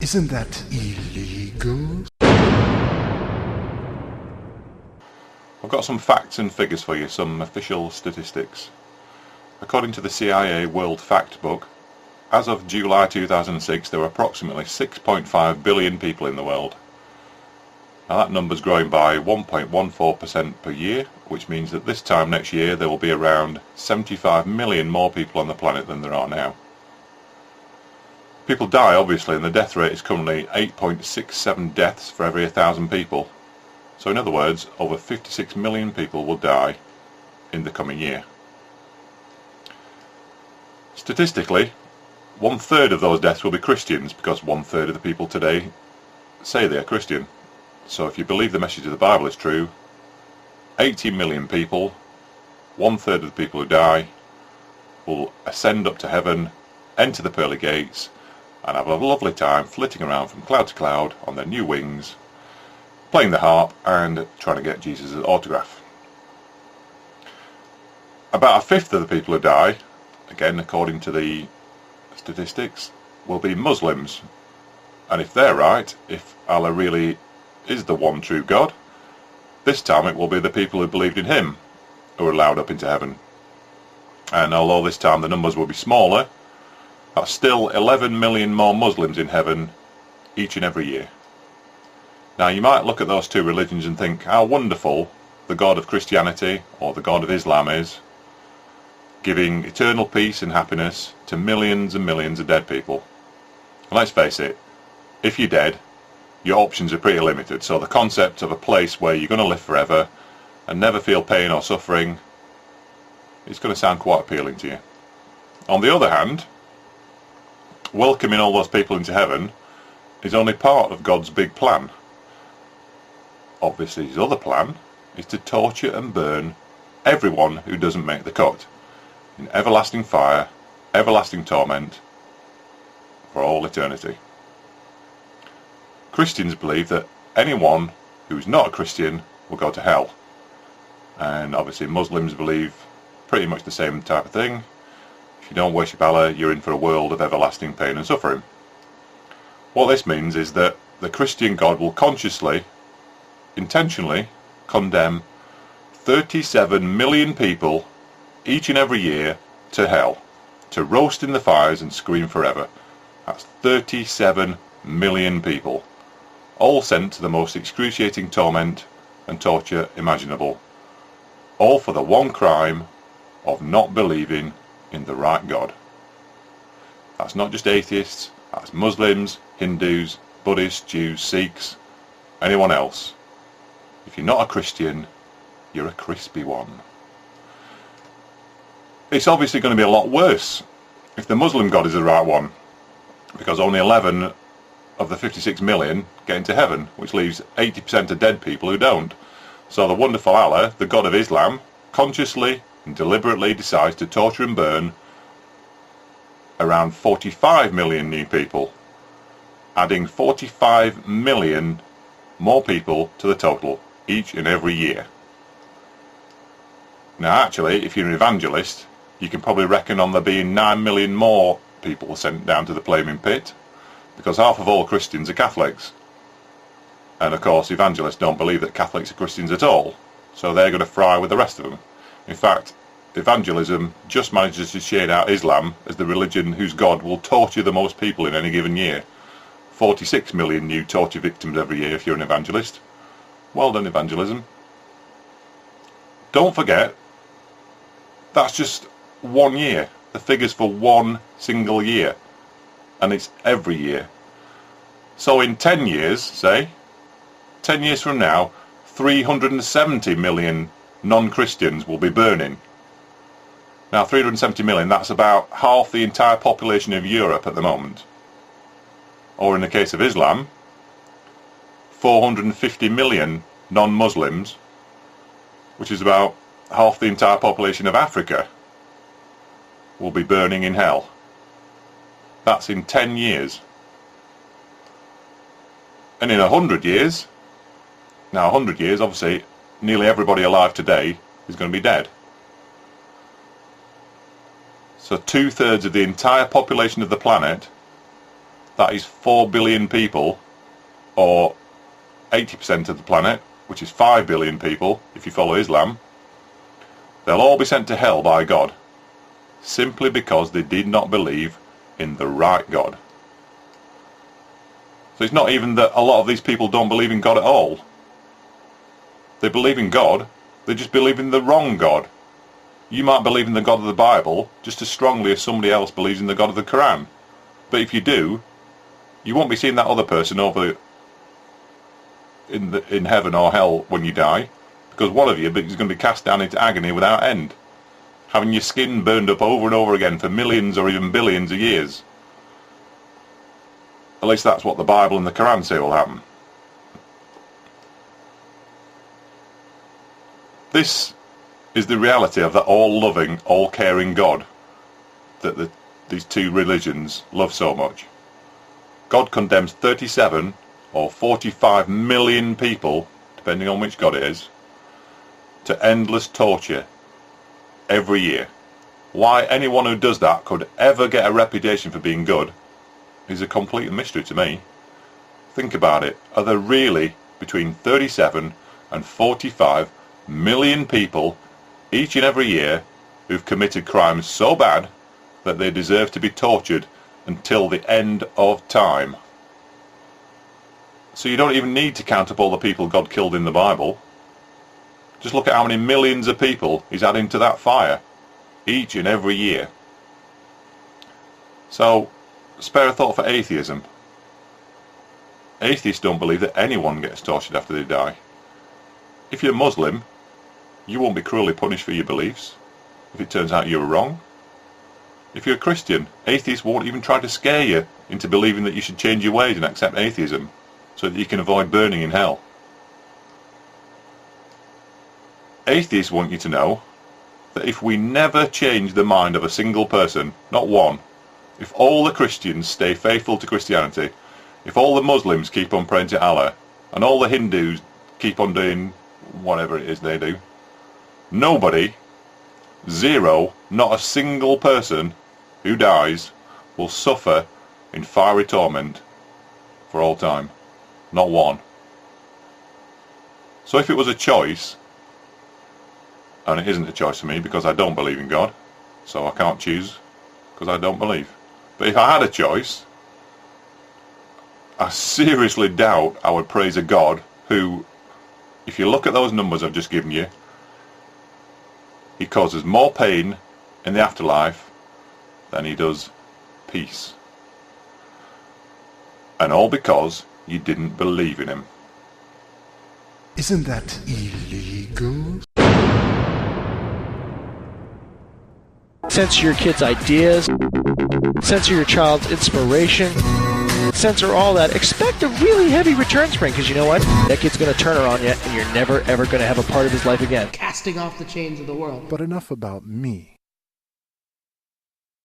Isn't that illegal? I've got some facts and figures for you, some official statistics. According to the CIA World Factbook, as of July 2006 there were approximately 6.5 billion people in the world. Now that number's growing by 1.14% per year, which means that this time next year there will be around 75 million more people on the planet than there are now. People die obviously, and the death rate is currently 8.67 deaths for every 1,000 people. So in other words, over 56 million people will die in the coming year. Statistically, 1/3 of those deaths will be Christians, because 1/3 of the people today say they are Christian. So if you believe the message of the Bible is true, 80 million people, 1/3 of the people who die, will ascend up to heaven, enter the pearly gates, and have a lovely time flitting around from cloud to cloud on their new wings, playing the harp and trying to get Jesus' autograph. About 1/5 of the people who die, again according to the statistics, will be Muslims. And if they're right, if Allah really is the one true God, this time it will be the people who believed in him who are allowed up into heaven. And although this time the numbers will be smaller, that's still 11 million more Muslims in heaven each and every year. Now you might look at those two religions and think how wonderful the God of Christianity or the God of Islam is, giving eternal peace and happiness to millions and millions of dead people. And let's face it, if you're dead, your options are pretty limited, so the concept of a place where you're going to live forever and never feel pain or suffering is going to sound quite appealing to you. On the other hand, welcoming all those people into heaven is only part of God's big plan. Obviously his other plan is to torture and burn everyone who doesn't make the cut in everlasting fire, everlasting torment for all eternity. Christians believe that anyone who's not a Christian will go to hell, and obviously Muslims believe pretty much the same type of thing. If you don't worship Allah, you're in for a world of everlasting pain and suffering. What this means is that the Christian God will consciously, intentionally condemn 37 million people each and every year to hell, to roast in the fires and scream forever. That's 37 million people, all sent to the most excruciating torment and torture imaginable, all for the one crime of not believing in the right God. That's not just atheists, that's Muslims, Hindus, Buddhists, Jews, Sikhs, anyone else. If you're not a Christian, you're a crispy one. It's obviously going to be a lot worse if the Muslim God is the right one, because only 11 of the 56 million get into heaven, which leaves 80% of dead people who don't. So the wonderful Allah, the God of Islam, consciously and deliberately decides to torture and burn around 45 million new people, adding 45 million more people to the total each and every year. Now actually, if you're an evangelist, you can probably reckon on there being 9 million more people sent down to the flaming pit, because half of all Christians are Catholics. And of course evangelists don't believe that Catholics are Christians at all, so they're going to fry with the rest of them. In fact, evangelism just manages to shade out Islam as the religion whose God will torture the most people in any given year. 46 million new torture victims every year if you're an evangelist. Well done, evangelism. Don't forget, that's just 1 year. The figure's for one single year, and it's every year. So in 10 years, say, 10 years from now, 370 million non-Christians will be burning. Now 370 million, that's about half the entire population of Europe at the moment. Or in the case of Islam, 450 million non-Muslims, which is about half the entire population of Africa, will be burning in hell. That's in 10 years. And in 100 years, now 100 years, obviously, nearly everybody alive today is going to be dead. So 2/3 of the entire population of the planet, that is 4 billion people, or 80% of the planet, which is 5 billion people if you follow Islam, they'll all be sent to hell by God, simply because they did not believe in the right God. So it's not even that a lot of these people don't believe in God at all. They believe in God, they just believe in the wrong God. You might believe in the God of the Bible just as strongly as somebody else believes in the God of the Quran. But if you do, you won't be seeing that other person over in heaven or hell when you die, because one of you is going to be cast down into agony without end, having your skin burned up over and over again for millions or even billions of years. At least that's what the Bible and the Quran say will happen. This is the reality of that all-loving, all-caring God that these two religions love so much. God condemns 37 or 45 million people, depending on which God it is, to endless torture every year. Why anyone who does that could ever get a reputation for being good is a complete mystery to me. Think about it. Are there really between 37 and 45 million people each and every year who've committed crimes so bad that they deserve to be tortured until the end of time? So you don't even need to count up all the people God killed in the Bible. Just look at how many millions of people he's adding to that fire each and every year. So spare a thought for atheism. Atheists don't believe that anyone gets tortured after they die. If you're Muslim, you won't be cruelly punished for your beliefs if it turns out you were wrong. If you're a Christian, atheists won't even try to scare you into believing that you should change your ways and accept atheism so that you can avoid burning in hell. Atheists want you to know that if we never change the mind of a single person, not one, if all the Christians stay faithful to Christianity, if all the Muslims keep on praying to Allah, and all the Hindus keep on doing whatever it is they do, nobody, zero, not a single person who dies will suffer in fiery torment for all time. Not one. So if it was a choice, and it isn't a choice for me because I don't believe in God, so I can't choose because I don't believe. But if I had a choice, I seriously doubt I would praise a God who, if you look at those numbers I've just given you, he causes more pain in the afterlife than he does peace. And all because you didn't believe in him. Isn't that illegal? Censor your kids' ideas, censor your child's inspiration, censor all that. Expect a really heavy return spring, because you know what? That kid's going to turn her on you, and you're never ever going to have a part of his life again. Casting off the chains of the world. But enough about me.